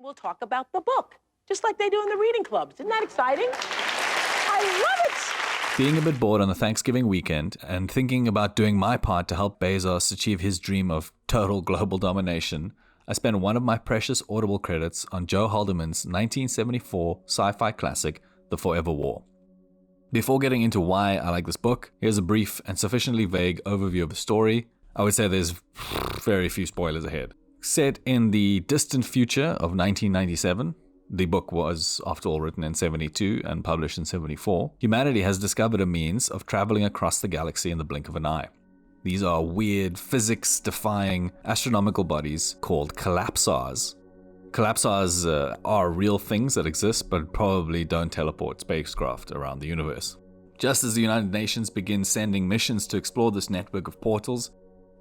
will talk about the book, just like they do in the reading clubs. Isn't that exciting? I love it! Being a bit bored on the Thanksgiving weekend and thinking about doing my part to help Bezos achieve his dream of total global domination, I spent one of my precious Audible credits on Joe Haldeman's 1974 sci-fi classic, The Forever War. Before getting into why I like this book, here's a brief and sufficiently vague overview of the story. I would say there's very few spoilers ahead. Set in the distant future of 1997, the book was, after all, written in 72 and published in 74, humanity has discovered a means of traveling across the galaxy in the blink of an eye. These are weird, physics-defying astronomical bodies called collapsars. Collapsars are real things that exist, but probably don't teleport spacecraft around the universe. Just as the United Nations begin sending missions to explore this network of portals,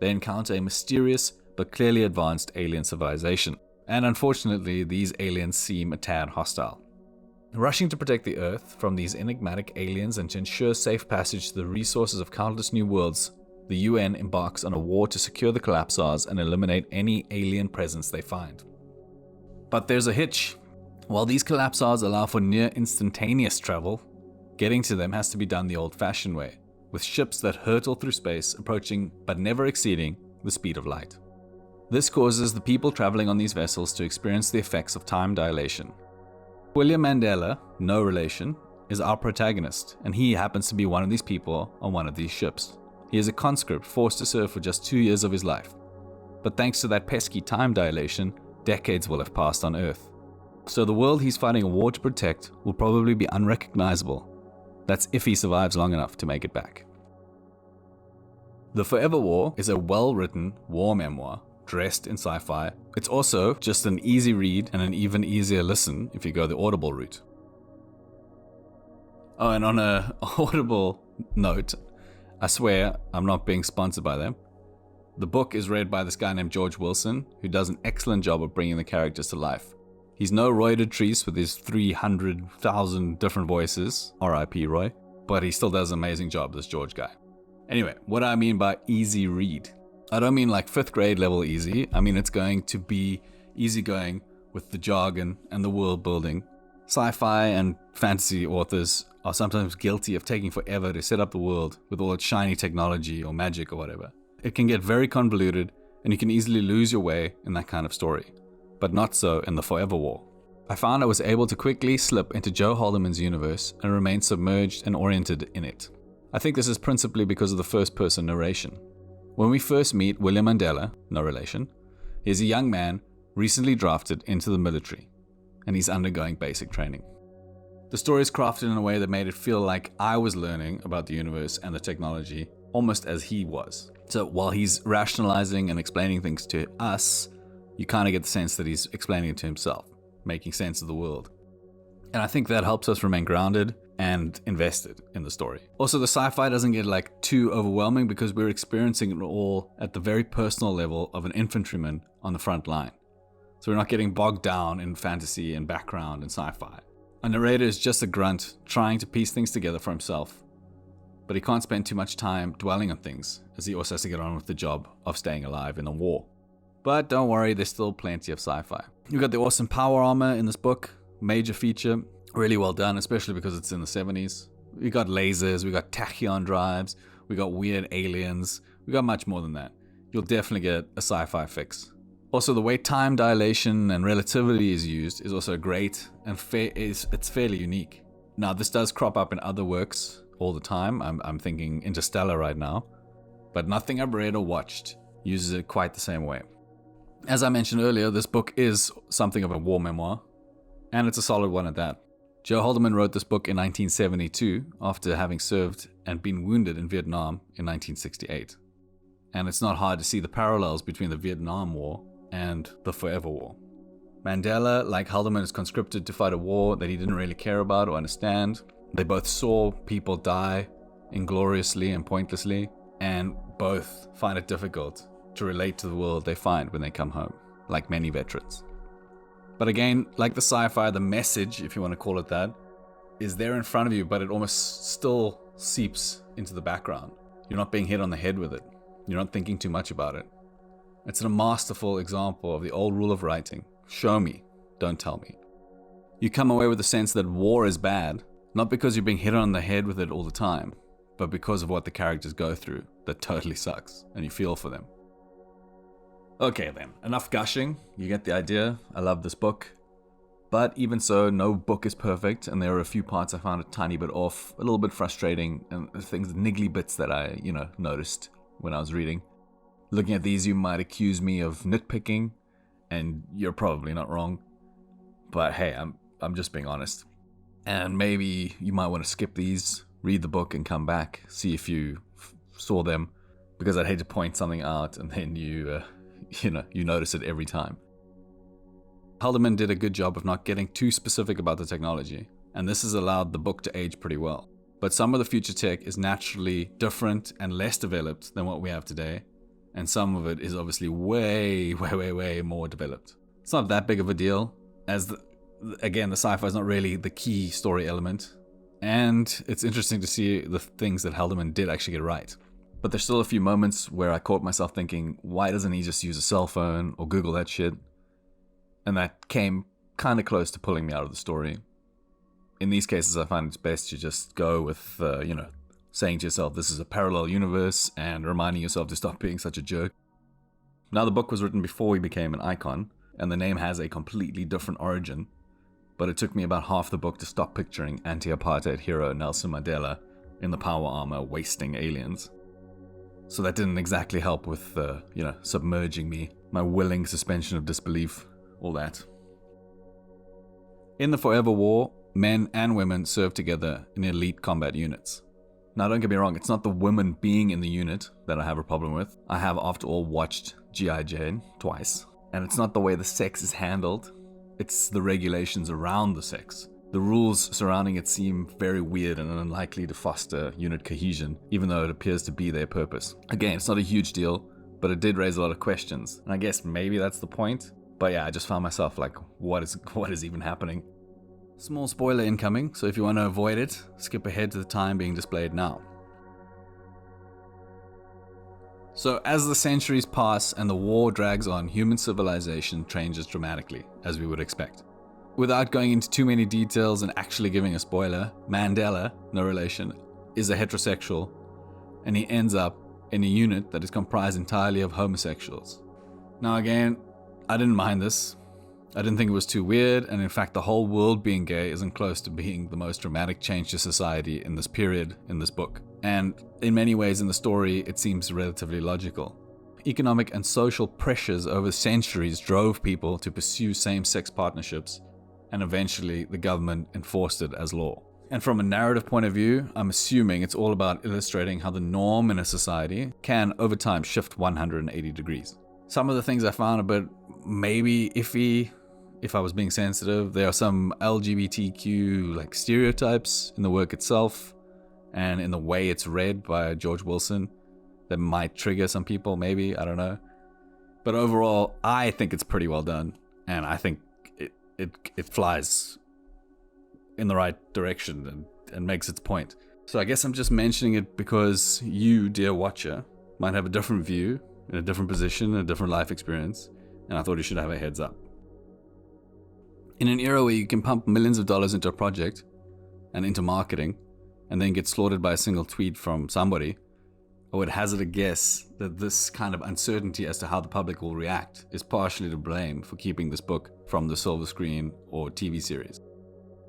they encounter a mysterious but clearly advanced alien civilization. And unfortunately, these aliens seem a tad hostile. Rushing to protect the Earth from these enigmatic aliens and to ensure safe passage to the resources of countless new worlds, the UN embarks on a war to secure the collapsars and eliminate any alien presence they find. But there's a hitch. While these collapsars allow for near instantaneous travel, getting to them has to be done the old-fashioned way, with ships that hurtle through space, approaching but never exceeding the speed of light. This causes the people traveling on these vessels to experience the effects of time dilation. William Mandella, no relation, is our protagonist, and he happens to be one of these people on one of these ships. He is a conscript forced to serve for just 2 years of his life. But thanks to that pesky time dilation, decades will have passed on Earth. So the world he's fighting a war to protect will probably be unrecognizable. That's if he survives long enough to make it back. The Forever War is a well-written war memoir dressed in sci-fi. It's also just an easy read and an even easier listen if you go the Audible route. Oh, and on a Audible note, I swear I'm not being sponsored by them. The book is read by this guy named George Wilson, who does an excellent job of bringing the characters to life. He's no Roy Dotrice with his 300,000 different voices, R.I.P. Roy, but he still does an amazing job, this George guy. Anyway, what do I mean by easy read? I don't mean like 5th grade level easy. I mean it's going to be easygoing with the jargon and the world building. Sci-fi and fantasy authors are sometimes guilty of taking forever to set up the world with all its shiny technology or magic or whatever. It can get very convoluted and you can easily lose your way in that kind of story. But not so in The Forever War. I found I was able to quickly slip into Joe Haldeman's universe and remain submerged and oriented in it. I think this is principally because of the first-person narration. When we first meet William Mandella, no relation, he's a young man recently drafted into the military, and he's undergoing basic training. The story is crafted in a way that made it feel like I was learning about the universe and the technology almost as he was. So while he's rationalizing and explaining things to us, you kind of get the sense that he's explaining it to himself, making sense of the world. And I think that helps us remain grounded and invested in the story. Also, the sci-fi doesn't get like too overwhelming because we're experiencing it all at the very personal level of an infantryman on the front line. So we're not getting bogged down in fantasy and background and sci-fi. A narrator is just a grunt trying to piece things together for himself. But he can't spend too much time dwelling on things, as he also has to get on with the job of staying alive in a war. But don't worry, there's still plenty of sci-fi. You've got the awesome power armor in this book, major feature, really well done, especially because it's in the 70s. We got lasers, we got tachyon drives, we got weird aliens, we got much more than that. You'll definitely get a sci-fi fix. Also, the way time dilation and relativity is used is also great, and it's fairly unique. Now, this does crop up in other works all the time. I'm thinking Interstellar right now, but nothing I've read or watched uses it quite the same way. As I mentioned earlier, this book is something of a war memoir, and it's a solid one at that. Joe Haldeman wrote this book in 1972 after having served and been wounded in Vietnam in 1968. And it's not hard to see the parallels between the Vietnam War and the Forever War. Mandela, like Haldeman, is conscripted to fight a war that he didn't really care about or understand. They both saw people die ingloriously and pointlessly, and both find it difficult to relate to the world they find when they come home, like many veterans. But again, like the sci-fi, the message, if you want to call it that, is there in front of you, but it almost still seeps into the background. You're not being hit on the head with it. You're not thinking too much about it. It's a masterful example of the old rule of writing. Show me, don't tell me. You come away with the sense that war is bad, not because you're being hit on the head with it all the time, but because of what the characters go through that totally sucks, and you feel for them. Okay then, enough gushing, you get the idea. I love this book. But even so, no book is perfect, and there are a few parts I found a tiny bit off, a little bit frustrating, and things, niggly bits that I, noticed when I was reading. Looking at these, you might accuse me of nitpicking, and you're probably not wrong. But hey, I'm just being honest. And maybe you might want to skip these, read the book, and come back, see if you saw them, because I'd hate to point something out and then you notice it every time. Haldeman did a good job of not getting too specific about the technology, and this has allowed the book to age pretty well. But some of the future tech is naturally different and less developed than what we have today, and some of it is obviously way more developed. It's not that big of a deal, as the sci-fi is not really the key story element, and it's interesting to see the things that Haldeman did actually get right. But there's still a few moments where I caught myself thinking, why doesn't he just use a cell phone or Google that shit? And that came kind of close to pulling me out of the story. In these cases, I find it's best to just go with, saying to yourself, this is a parallel universe, and reminding yourself to stop being such a jerk. Now, the book was written before he became an icon, and the name has a completely different origin, but it took me about half the book to stop picturing anti-apartheid hero Nelson Mandela in the power armor wasting aliens. So that didn't exactly help with, submerging me, my willing suspension of disbelief. All that. In the Forever War, men and women serve together in elite combat units. Now don't get me wrong, it's not the women being in the unit that I have a problem with. I have, after all, watched G.I. Jane twice. And it's not the way the sex is handled, it's the regulations around the sex. The rules surrounding it seem very weird and unlikely to foster unit cohesion, even though it appears to be their purpose. Again, it's not a huge deal, but it did raise a lot of questions. And I guess maybe that's the point. But yeah, I just found myself like, what is even happening? Small spoiler incoming, so if you want to avoid it, skip ahead to the time being displayed now. So as the centuries pass and the war drags on, human civilization changes dramatically, as we would expect. Without going into too many details and actually giving a spoiler, Mandela, no relation, is a heterosexual, and he ends up in a unit that is comprised entirely of homosexuals. Now again, I didn't mind this. I didn't think it was too weird, and in fact the whole world being gay isn't close to being the most dramatic change to society in this period in this book. And in many ways in the story, it seems relatively logical. Economic and social pressures over centuries drove people to pursue same-sex partnerships, and eventually the government enforced it as law. And from a narrative point of view, I'm assuming it's all about illustrating how the norm in a society can over time shift 180 degrees. Some of the things I found a bit maybe iffy, if I was being sensitive. There are some LGBTQ stereotypes in the work itself and in the way it's read by George Wilson that might trigger some people, maybe, I don't know. But overall, I think it's pretty well done, and I think it flies in the right direction and makes its point. So I guess I'm just mentioning it because you, dear watcher, might have a different view, in a different position, a different life experience, and I thought you should have a heads up. In an era where you can pump millions of dollars into a project and into marketing and then get slaughtered by a single tweet from somebody, I would hazard a guess that this kind of uncertainty as to how the public will react is partially to blame for keeping this book from the silver screen or TV series.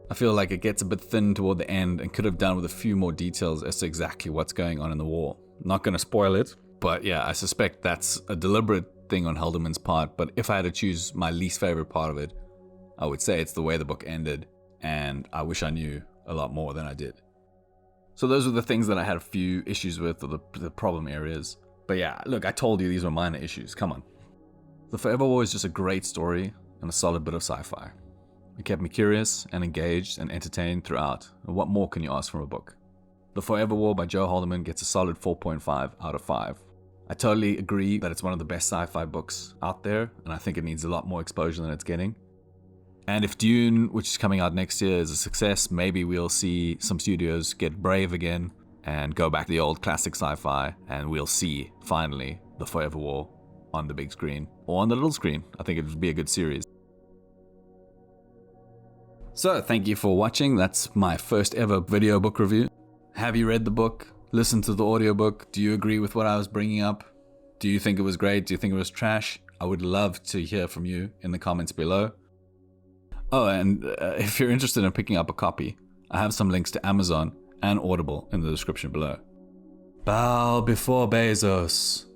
I feel like it gets a bit thin toward the end and could have done with a few more details as to exactly what's going on in the war. Not going to spoil it, but yeah, I suspect that's a deliberate thing on Haldeman's part, but if I had to choose my least favorite part of it, I would say it's the way the book ended, and I wish I knew a lot more than I did. So those were the things that I had a few issues with, or the problem areas. But yeah, look, I told you these were minor issues, come on. The Forever War is just a great story and a solid bit of sci-fi. It kept me curious and engaged and entertained throughout, and what more can you ask from a book? The Forever War by Joe Haldeman gets a solid 4.5 out of 5. I totally agree that it's one of the best sci-fi books out there, and I think it needs a lot more exposure than it's getting. And if Dune, which is coming out next year, is a success, maybe we'll see some studios get brave again and go back to the old classic sci-fi, and we'll see, finally, the Forever War on the big screen, or on the little screen. I think it would be a good series. So thank you for watching. That's my first ever video book review. Have you read the book? Listened to the audiobook? Do you agree with what I was bringing up? Do you think it was great? Do you think it was trash? I would love to hear from you in the comments below. Oh, and if you're interested in picking up a copy, I have some links to Amazon and Audible in the description below. Bow before Bezos.